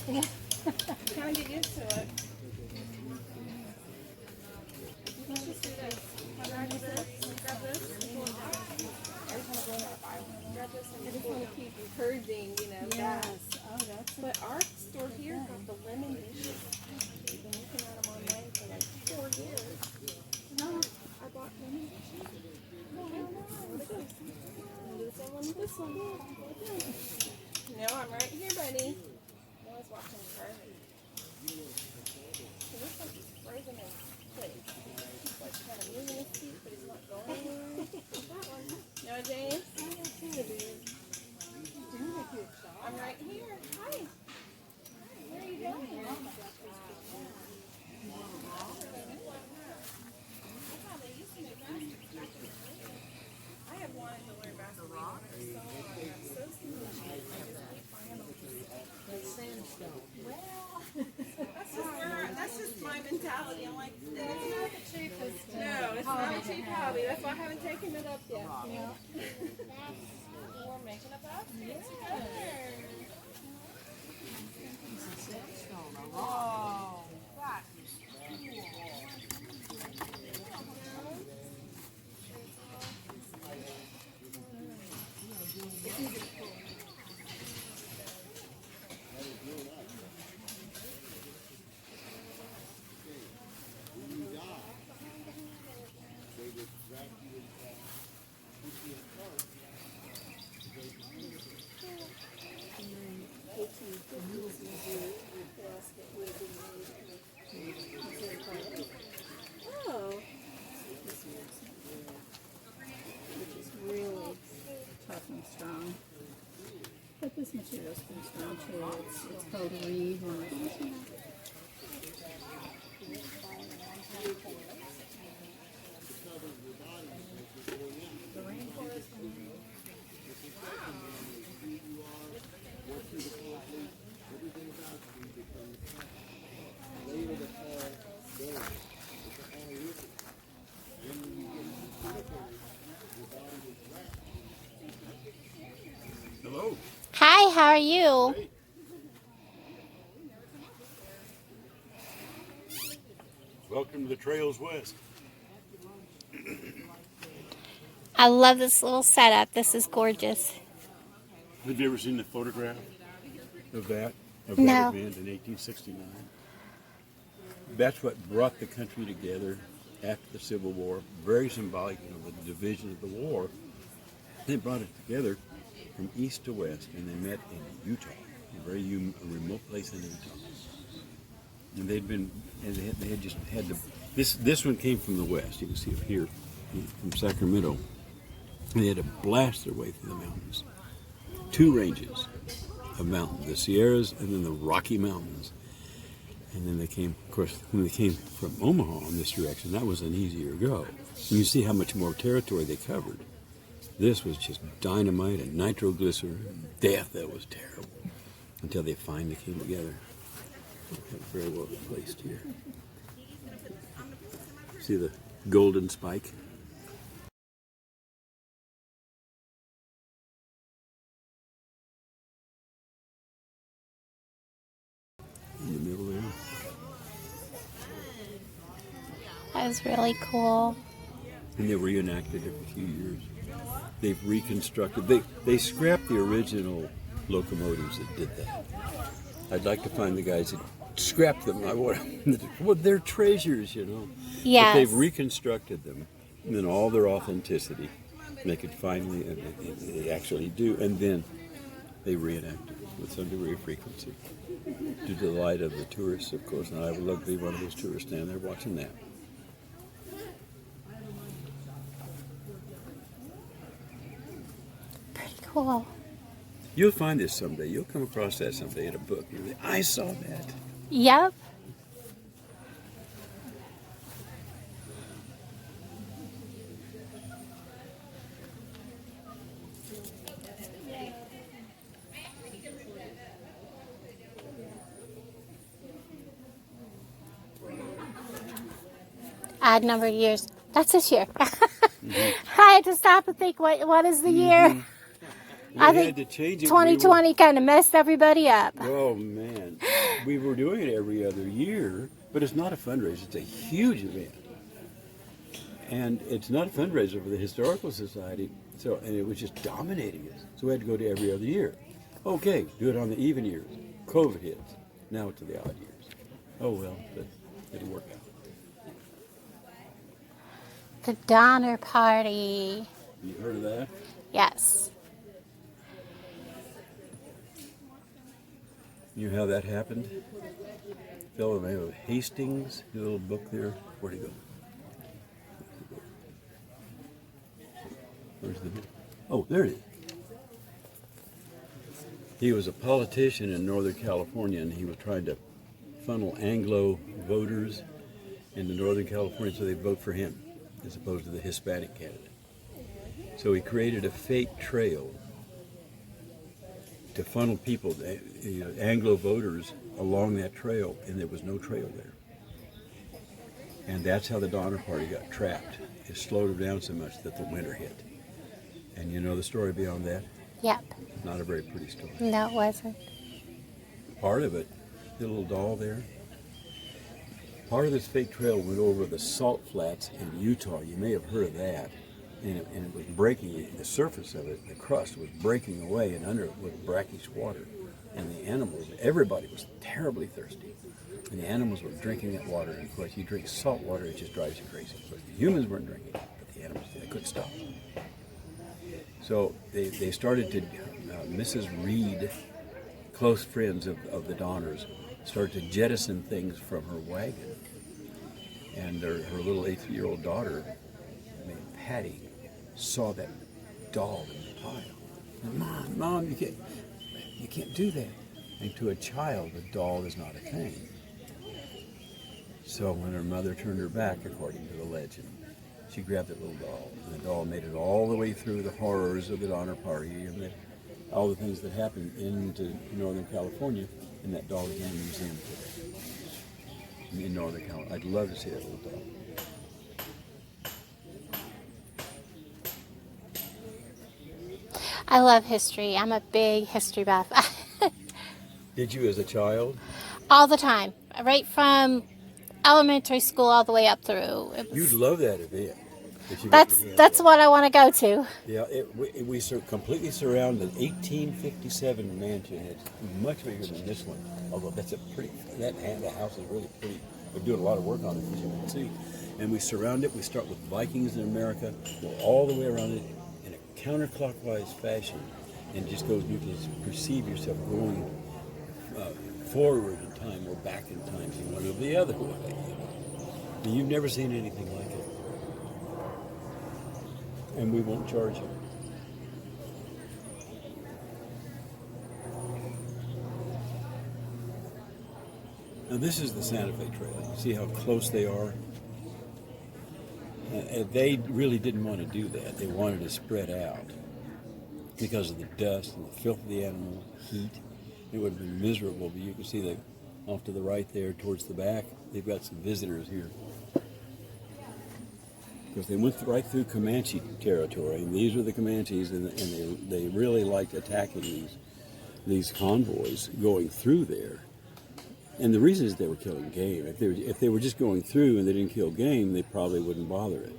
Kind of get used to it. Let's just do this. Grab this. Grab this. Every time I go in that aisle, grab this. I just want to keep encouraging, you know, that. Oh, that's But our store here got the lemon dishes. We've been looking at them online for like 4 years. No, I bought lemon dishes. Oh, hell no. What is this? I'll do the same one with this one. No, I'm right here, buddy. No one's watching Charlie. So this one's frozen in place. He's like kind of moving his feet, but he's not going anywhere. That one. No, James? I'm right here. Hi. Where are you going? I have wanted to learn basketball for so long. I'm so stingy. I just keep finding them. That's sandstone. That's just my mentality. I'm like, It's not the cheapest. no, it's not a cheap hobby. That's why I haven't taken it up yet. We're making a basket together. Oh, that is Oh, which is really tough and strong. But this material's pretty strong too. It's called reed. Hello. Hi, how are you? Hey. Welcome to the Trails West. I love this little setup. This is gorgeous. Have you ever seen the photograph of that No. event in 1869? That's what brought the country together after the Civil War. Very symbolic, of the division of the war. They brought it together from east to west, and they met in Utah, a very remote place in Utah. And they had just had to. This one came from the west. You can see it here, from Sacramento. And they had to blast their way through the mountains. 2 ranges of mountains, the Sierras and then the Rocky Mountains. And then they came, of course, when they came from Omaha in this direction, that was an easier go. And you see how much more territory they covered. This was just dynamite and nitroglycerin, death. That was terrible. Until they finally came together. Very well placed here. See the golden spike? In the middle there. That was really cool. And they reenacted it for a few years. They've reconstructed. They scrapped the original locomotives that did that. I'd like to find the guys that scrapped them. Well, they're treasures, Yes. But they've reconstructed them, and then all their authenticity. They could finally, they actually do, and then they reenact it with some degree of frequency. To the delight of the tourists, of course, and I would love to be one of those tourists standing there watching that. Pretty cool. You'll find this someday. You'll come across that someday in a book. You'll say, I saw that. Yep. Odd number of years. That's this year. I had to stop and think, what is the year? I We think had to change it. 2020 kind of messed everybody up. Oh man, we were doing it every other year, but it's not a fundraiser. It's a huge event, and it's not a fundraiser for the Historical Society. So, and it was just dominating us. So we had to go to every other year. Okay, do it on the even years. COVID hits. Now to the odd years. Oh well, but it'll work out. The Donner Party. You heard of that? Yes. You know how that happened? A fellow named of Hastings, his little book there. Where'd he go? Where's the book? Oh, there it is. He was a politician in Northern California, and he was trying to funnel Anglo voters into Northern California so they'd vote for him as opposed to the Hispanic candidate. So he created a fake trail to funnel people, Anglo voters, along that trail, and there was no trail there. And that's how the Donner Party got trapped. It slowed them down so much that the winter hit. And you know the story beyond that? Yep. Not a very pretty story. No, it wasn't. Part of it, the little doll there, part of this fake trail went over the salt flats in Utah. You may have heard of that. And it was breaking, the surface of it, the crust was breaking away, and under it was brackish water. And the animals, everybody was terribly thirsty. And the animals were drinking that water. And of course, you drink salt water, it just drives you crazy. Of course, the humans weren't drinking it, but the animals, they couldn't stop. So they started to, Mrs. Reed, close friends of the Donners, started to jettison things from her wagon. And her little 8-year-old daughter, named Patty, saw that doll in the pile. And, Mom, you can't do that. And to a child, a doll is not a thing. So when her mother turned her back, according to the legend, she grabbed that little doll, and the doll made it all the way through the horrors of the Donner Party and all the things that happened into Northern California, and that doll is in the museum today in Northern California. I'd love to see that little doll. I love history. I'm a big history buff. Did you as a child? All the time. Right from elementary school all the way up through. You'd love that event. If you got your hands That's on what I want to go to. Yeah, we completely surround an 1857 mansion. It's much bigger than this one, although that's the house is really pretty. We're doing a lot of work on it, as you can see. And we surround it. We start with Vikings in America, go all the way around it in a counterclockwise fashion, and just goes, you can perceive yourself going forward in time or back in time. So you want to go the other way. And you've never seen anything like it. And we won't charge you. Now this is the Santa Fe Trail. You see how close they are? They really didn't want to do that. They wanted to spread out because of the dust and the filth of the animal, heat. It would have been miserable, but you can see that off to the right there towards the back, they've got some visitors here. Because they went right through Comanche territory, and these were the Comanches, and they really liked attacking these convoys going through there. And the reason is they were killing game. If they were just going through and they didn't kill game, they probably wouldn't bother it,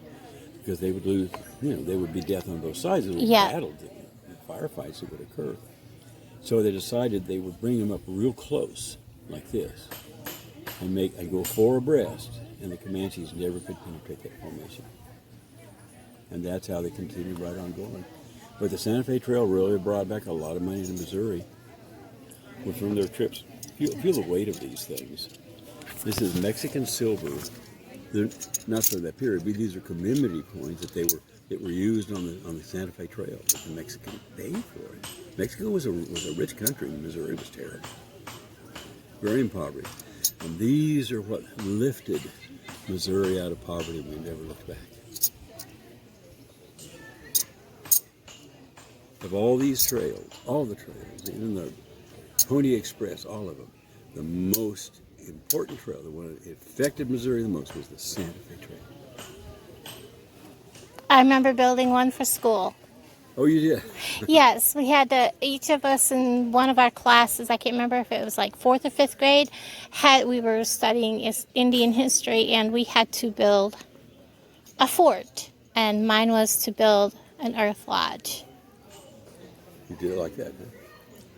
because they would lose. They would be death on both sides. It would be battles, firefights that would occur. So they decided they would bring them up real close, like this, and go 4 abreast, and the Comanches never could penetrate that formation. And that's how they continued right on going. But the Santa Fe Trail really brought back a lot of money to Missouri from their trips. Feel the weight of these things. This is Mexican silver. They're not from that period, but these are commemorative coins that were used on the Santa Fe Trail. But the Mexican paid for it. Mexico was a rich country, and Missouri was terrible, very impoverished. And these are what lifted Missouri out of poverty. We never looked back. Of all these trails, all the trails, even the Pony Express, all of them, the most important trail, the one that affected Missouri the most, was the Santa Fe Trail. I remember building one for school. Oh, you did? Yes, we had to, each of us in one of our classes, I can't remember if it was like 4th or 5th grade, we were studying Indian history, and we had to build a fort. And mine was to build an earth lodge. You did it like that, huh?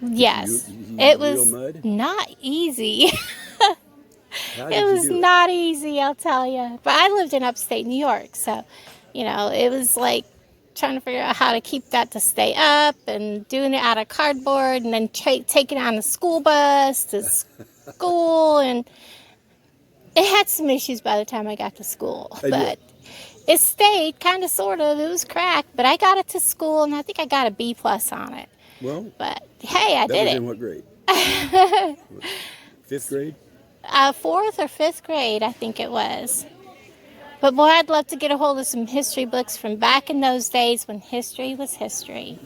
Yes, You used it real was mud? not easy. How It did you was do it? not easy, I'll tell you. But I lived in upstate New York, so, it was like trying to figure out how to keep that to stay up and doing it out of cardboard and then taking it on the school bus to school. And it had some issues by the time I got to school, I but did. it stayed kind of, sort of. It was cracked, but I got it to school, and I think I got a B+ on it. Well, But hey, I that did was it. in what grade? 5th grade? 4th or 5th grade, I think it was. But boy, I'd love to get a hold of some history books from back in those days when history was history.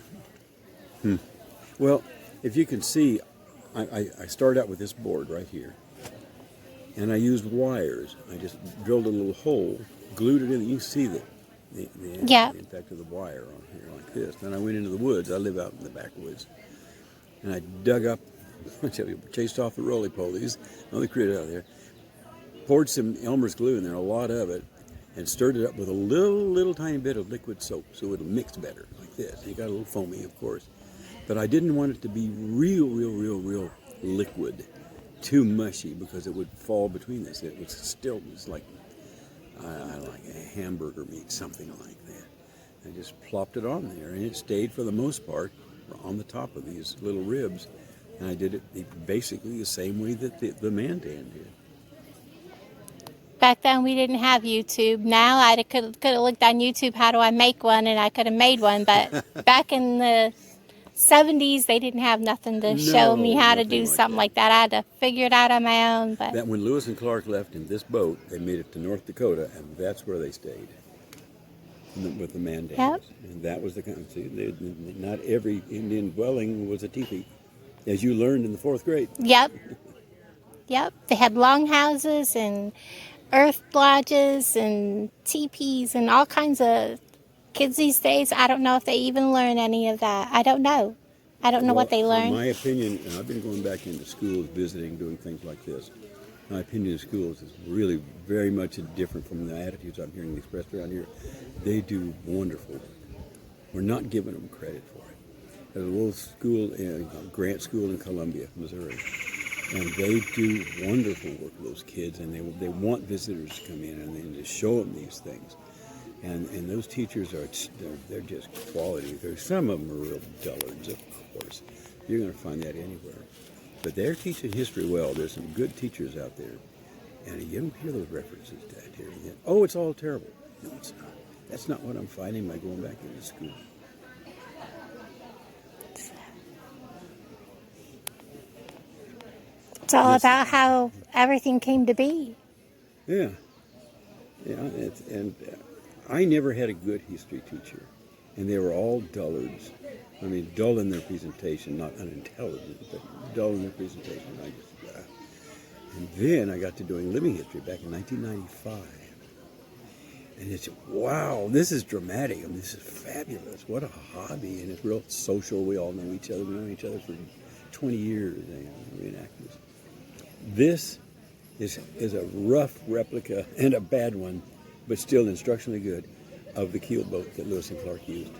Well, if you can see, I started out with this board right here. And I used wires. I just drilled a little hole, glued it in. You can see the Yeah. impact of the wire on here like this. Then I went into the woods. I live out in the backwoods. And I dug up, chased off the roly-polies, all the critters out there, poured some Elmer's glue in there, a lot of it, and stirred it up with a little tiny bit of liquid soap so it'll mix better, like this. And it got a little foamy, of course. But I didn't want it to be real liquid, too mushy, because it would fall between this. It was like, I like a hamburger meat, something like that. I just plopped it on there, and it stayed for the most part on the top of these little ribs. And I did it basically the same way that the Mandan did. Back then, we didn't have YouTube. Now, I could have looked on YouTube, how do I make one, and I could have made one. But back in the 70s, they didn't have nothing to show me how to nothing do like something that. like that. I had to figure it out on my own. But That when Lewis and Clark left in this boat, they made it to North Dakota, and that's where they stayed with the Mandans. Yep. And that was the kind. See, not every Indian dwelling was a teepee, as you learned in the 4th grade. Yep. They had longhouses and earth lodges and teepees and all kinds of. Kids these days, I don't know if they even learn any of that. I don't know. I don't know what they In learn. my opinion, and I've been going back into schools, visiting, doing things like this. My opinion of schools is really very much different from the attitudes I'm hearing expressed around here. They do wonderful work. We're not giving them credit for it. There's a little school, Grant School in Columbia, Missouri, and they do wonderful work with those kids, and they want visitors to come in and to show them these things. And those teachers they're just quality. Some of them are real dullards, of course. You're going to find that anywhere. But they're teaching history well. There's some good teachers out there. And you don't hear those references to that here. Oh, it's all terrible. No, it's not. That's not what I'm finding by going back into school. It's all about how everything came to be. Yeah. I never had a good history teacher, and they were all dullards. I mean, dull in their presentation, not unintelligent, but dull in their presentation. And then I got to doing living history back in 1995. And it's, wow, this is dramatic. I mean, this is fabulous. What a hobby. And it's real social. We all know each other. We've known each other for 20 years, reenactors. This is a rough replica and a bad one, but still instructionally good, of the keel boat that Lewis and Clark used.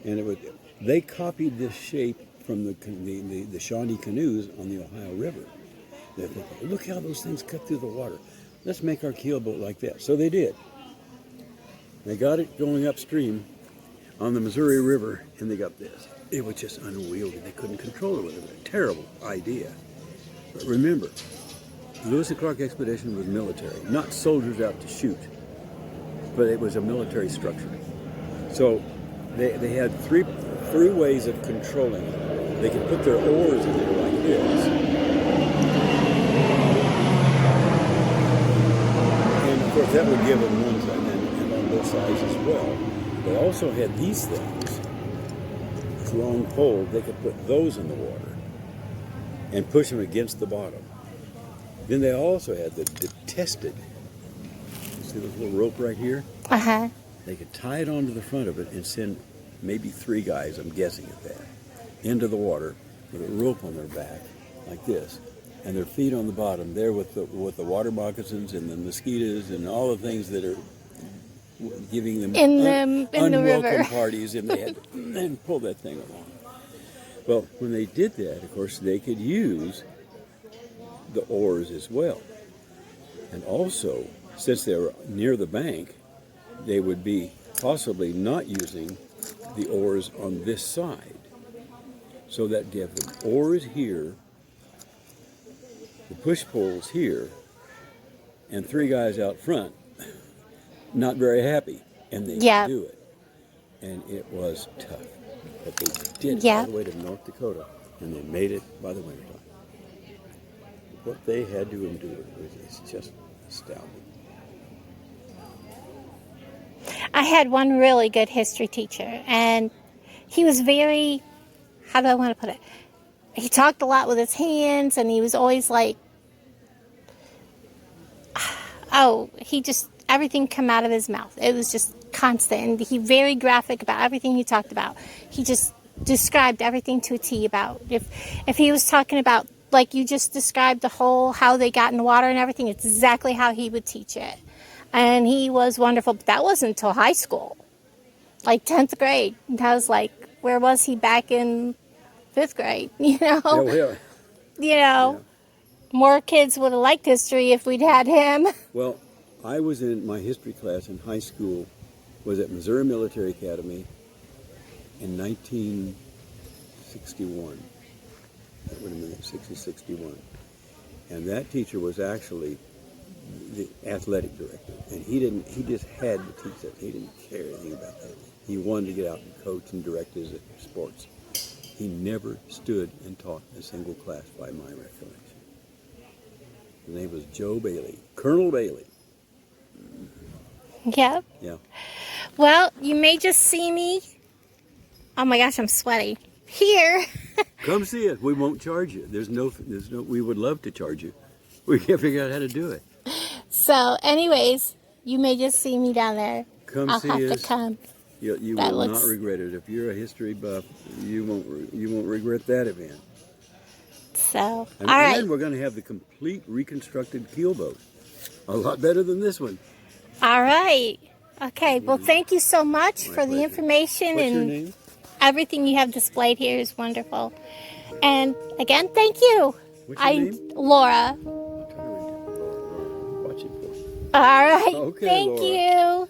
And they copied this shape from the Shawnee canoes on the Ohio River. They thought, look how those things cut through the water. Let's make our keel boat like that. So they did. They got it going upstream on the Missouri River, and they got this. It was just unwieldy. They couldn't control it. It was a terrible idea. But remember, the Lewis and Clark expedition was military, not soldiers out to shoot, but it was a military structure. So they had three ways of controlling it. They could put their oars in there like this. And of course that would give them one side and on both sides as well. They also had these things, this long pole, they could put those in the water and push them against the bottom. Then they also had the tested, you see this little rope right here? Uh-huh. They could tie it onto the front of it and send maybe 3 guys, I'm guessing at that, into the water with a rope on their back like this, and their feet on the bottom there with the water moccasins and the mosquitoes and all the things that are giving them in the unwelcome river. parties, and they had and pull that thing along. Well, when they did that, of course, they could use the oars as well. And also, since they were near the bank, they would be possibly not using the oars on this side. So that gave them oars here, the push poles here, and 3 guys out front, not very happy, and they Yeah. could do it. And it was tough. But they did it Yeah. all the way to North Dakota, and they made it by the wintertime. What they had to endure is just astounding. I had one really good history teacher, and he was very, how do I want to put it? He talked a lot with his hands, and he was always like, oh, he just, everything come out of his mouth. It was just constant, and he very graphic about everything he talked about. He just described everything to a T about, if he was talking about, like you just described the whole, how they got in the water and everything, it's exactly how he would teach it. And he was wonderful, but that wasn't until high school, like 10th grade. And I was like, where was he back in 5th grade? You know, Oh, yeah. you know, more kids would have liked history if we'd had him. Well, I was in my history class in high school, was at Missouri Military Academy in 1961. That would have been 61. And that teacher was actually the athletic director. And he just had to teach that. He didn't care anything about that. He wanted to get out and coach and direct his sports. He never stood and taught a single class by my recollection. His name was Joe Bailey, Colonel Bailey. Yep. Yeah. Well, you may just see me. Oh my gosh, I'm sweaty. Here. Come see us. We won't charge you. There's no. We would love to charge you. We can't figure out how to do it. So, anyways, you may just see me down there. Come I'll see have us. to come. You That will looks- not regret it. If you're a history buff, you won't regret that event. So, And all right. then we're going to have the complete reconstructed keelboat. A lot better than this one. All right. Okay. Well, thank you so much My for the pleasure. information, What's your and name? everything you have displayed here is wonderful. And again, thank you. What's your name? Laura. Watch it for. All right. Okay, Thank Laura. you.